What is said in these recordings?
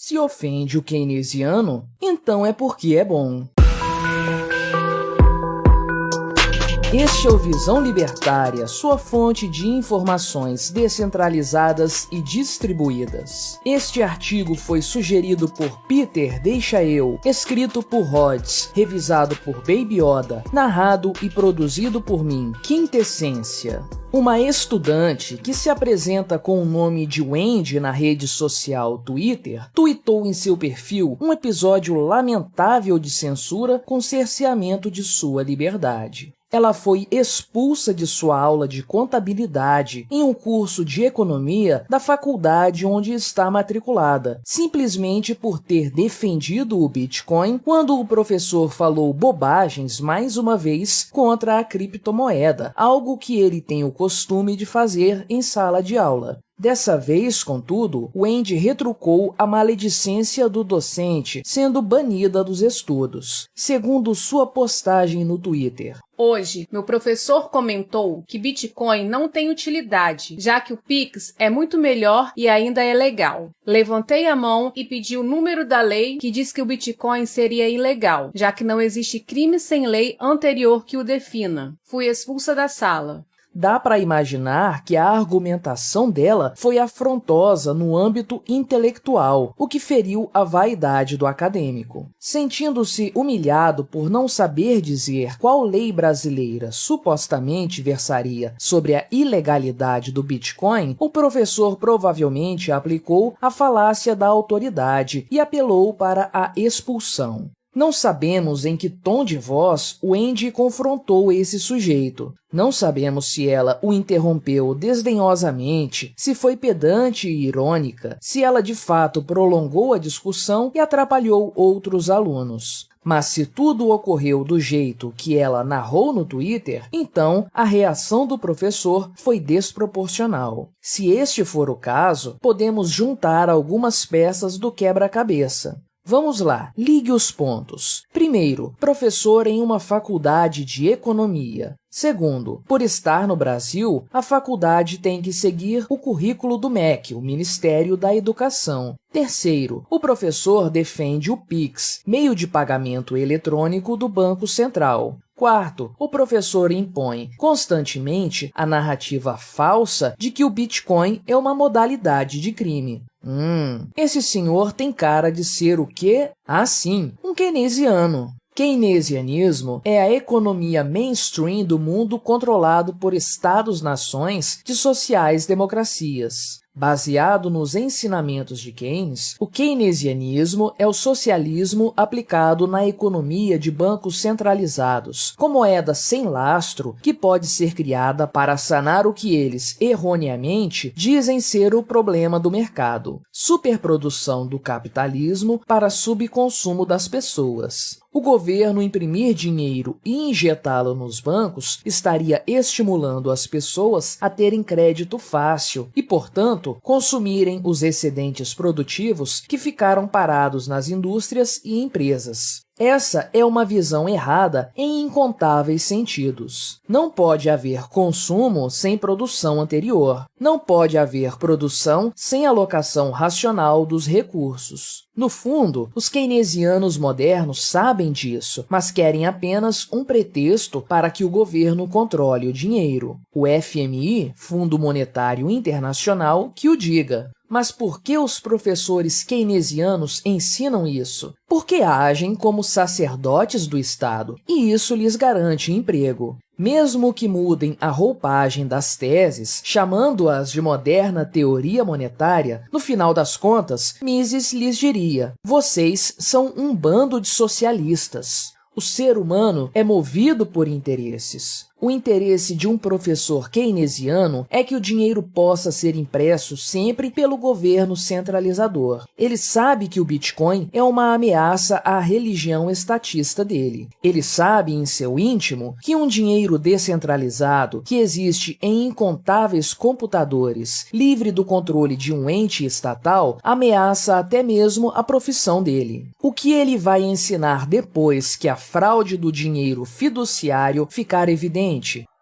Se ofende o keynesiano, então é porque é bom. Este é o Visão Libertária, sua fonte de informações descentralizadas e distribuídas. Este artigo foi sugerido por Peter Deixa Eu, escrito por Rhodes, revisado por Baby Yoda, narrado e produzido por mim, Quintessência. Uma estudante que se apresenta com o nome de Wendy na rede social Twitter, tweetou em seu perfil um episódio lamentável de censura com cerceamento de sua liberdade. Ela foi expulsa de sua aula de contabilidade em um curso de economia da faculdade onde está matriculada, simplesmente por ter defendido o Bitcoin quando o professor falou bobagens mais uma vez contra a criptomoeda, algo que ele tem o costume de fazer em sala de aula. Dessa vez, contudo, Wendy retrucou a maledicência do docente, sendo banida dos estudos. Segundo sua postagem no Twitter, hoje, meu professor comentou que Bitcoin não tem utilidade, já que o Pix é muito melhor e ainda é legal. Levantei a mão e pedi o número da lei que diz que o Bitcoin seria ilegal, já que não existe crime sem lei anterior que o defina. Fui expulsa da sala. Dá para imaginar que a argumentação dela foi afrontosa no âmbito intelectual, o que feriu a vaidade do acadêmico. Sentindo-se humilhado por não saber dizer qual lei brasileira supostamente versaria sobre a ilegalidade do Bitcoin, o professor provavelmente aplicou a falácia da autoridade e apelou para a expulsão. Não sabemos em que tom de voz Wendy confrontou esse sujeito. Não sabemos se ela o interrompeu desdenhosamente, se foi pedante e irônica, se ela de fato prolongou a discussão e atrapalhou outros alunos. Mas se tudo ocorreu do jeito que ela narrou no Twitter, então a reação do professor foi desproporcional. Se este for o caso, podemos juntar algumas peças do quebra-cabeça. Vamos lá, ligue os pontos. Primeiro, professor em uma faculdade de economia. Segundo, por estar no Brasil, a faculdade tem que seguir o currículo do MEC, o Ministério da Educação. Terceiro, o professor defende o Pix, meio de pagamento eletrônico do Banco Central. Quarto, o professor impõe constantemente a narrativa falsa de que o Bitcoin é uma modalidade de crime. Esse senhor tem cara de ser o quê? Ah, sim, um keynesiano. Keynesianismo é a economia mainstream do mundo controlado por estados-nações de sociais-democracias. Baseado nos ensinamentos de Keynes, o keynesianismo é o socialismo aplicado na economia de bancos centralizados, com moeda sem lastro que pode ser criada para sanar o que eles, erroneamente, dizem ser o problema do mercado: superprodução do capitalismo para subconsumo das pessoas. O governo imprimir dinheiro e injetá-lo nos bancos estaria estimulando as pessoas a terem crédito fácil e, portanto, consumirem os excedentes produtivos que ficaram parados nas indústrias e empresas. Essa é uma visão errada em incontáveis sentidos. Não pode haver consumo sem produção anterior. Não pode haver produção sem alocação racional dos recursos. No fundo, os keynesianos modernos sabem disso, mas querem apenas um pretexto para que o governo controle o dinheiro. O FMI, Fundo Monetário Internacional, que o diga. Mas por que os professores keynesianos ensinam isso? Porque agem como sacerdotes do Estado, e isso lhes garante emprego. Mesmo que mudem a roupagem das teses, chamando-as de moderna teoria monetária, no final das contas, Mises lhes diria: vocês são um bando de socialistas. O ser humano é movido por interesses. O interesse de um professor keynesiano é que o dinheiro possa ser impresso sempre pelo governo centralizador. Ele sabe que o Bitcoin é uma ameaça à religião estatista dele. Ele sabe em seu íntimo que um dinheiro descentralizado, que existe em incontáveis computadores, livre do controle de um ente estatal, ameaça até mesmo a profissão dele. O que ele vai ensinar depois que a fraude do dinheiro fiduciário ficar evidente?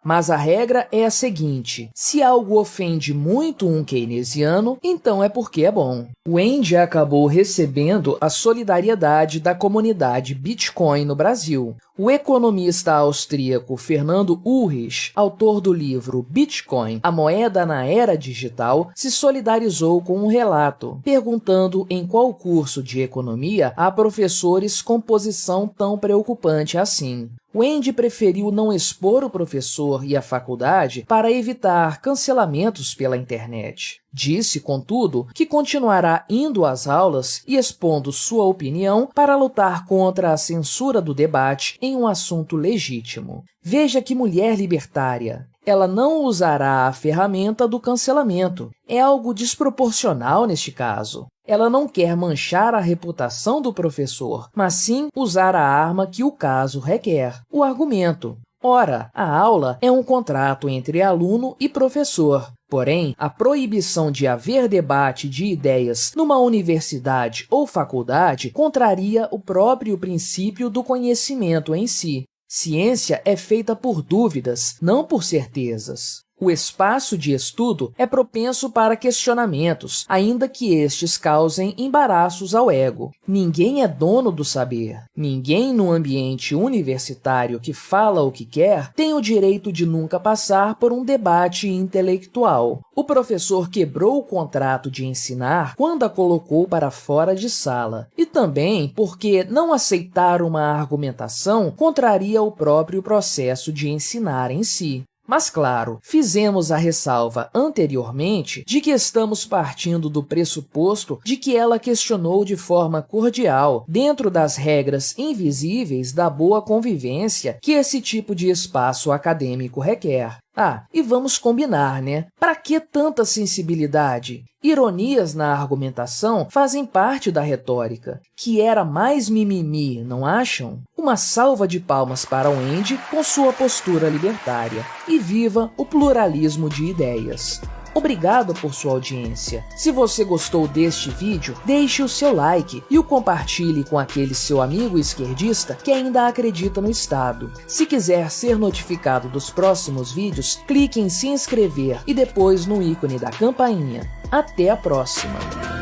Mas a regra é a seguinte: se algo ofende muito um keynesiano, então é porque é bom. O Andy acabou recebendo a solidariedade da comunidade Bitcoin no Brasil. O economista austríaco Fernando Ulrich, autor do livro Bitcoin, a moeda na era digital, se solidarizou com um relato, perguntando em qual curso de economia há professores com posição tão preocupante assim. O Andy preferiu não expor o professor e a faculdade para evitar cancelamentos pela internet. Disse, contudo, que continuará indo às aulas e expondo sua opinião para lutar contra a censura do debate em um assunto legítimo. Veja que mulher libertária! Ela não usará a ferramenta do cancelamento. É algo desproporcional neste caso. Ela não quer manchar a reputação do professor, mas sim usar a arma que o caso requer, o argumento. Ora, a aula é um contrato entre aluno e professor. Porém, a proibição de haver debate de ideias numa universidade ou faculdade contraria o próprio princípio do conhecimento em si. Ciência é feita por dúvidas, não por certezas. O espaço de estudo é propenso para questionamentos, ainda que estes causem embaraços ao ego. Ninguém é dono do saber. Ninguém no ambiente universitário que fala o que quer tem o direito de nunca passar por um debate intelectual. O professor quebrou o contrato de ensinar quando a colocou para fora de sala. E também porque não aceitar uma argumentação contraria o próprio processo de ensinar em si. Mas, claro, fizemos a ressalva anteriormente de que estamos partindo do pressuposto de que ela questionou de forma cordial, dentro das regras invisíveis da boa convivência que esse tipo de espaço acadêmico requer. Ah, e vamos combinar, né? Para que tanta sensibilidade? Ironias na argumentação fazem parte da retórica, que era mais mimimi, não acham? Uma salva de palmas para o Andy com sua postura libertária. E viva o pluralismo de ideias! Obrigado por sua audiência. Se você gostou deste vídeo, deixe o seu like e o compartilhe com aquele seu amigo esquerdista que ainda acredita no Estado. Se quiser ser notificado dos próximos vídeos, clique em se inscrever e depois no ícone da campainha. Até a próxima!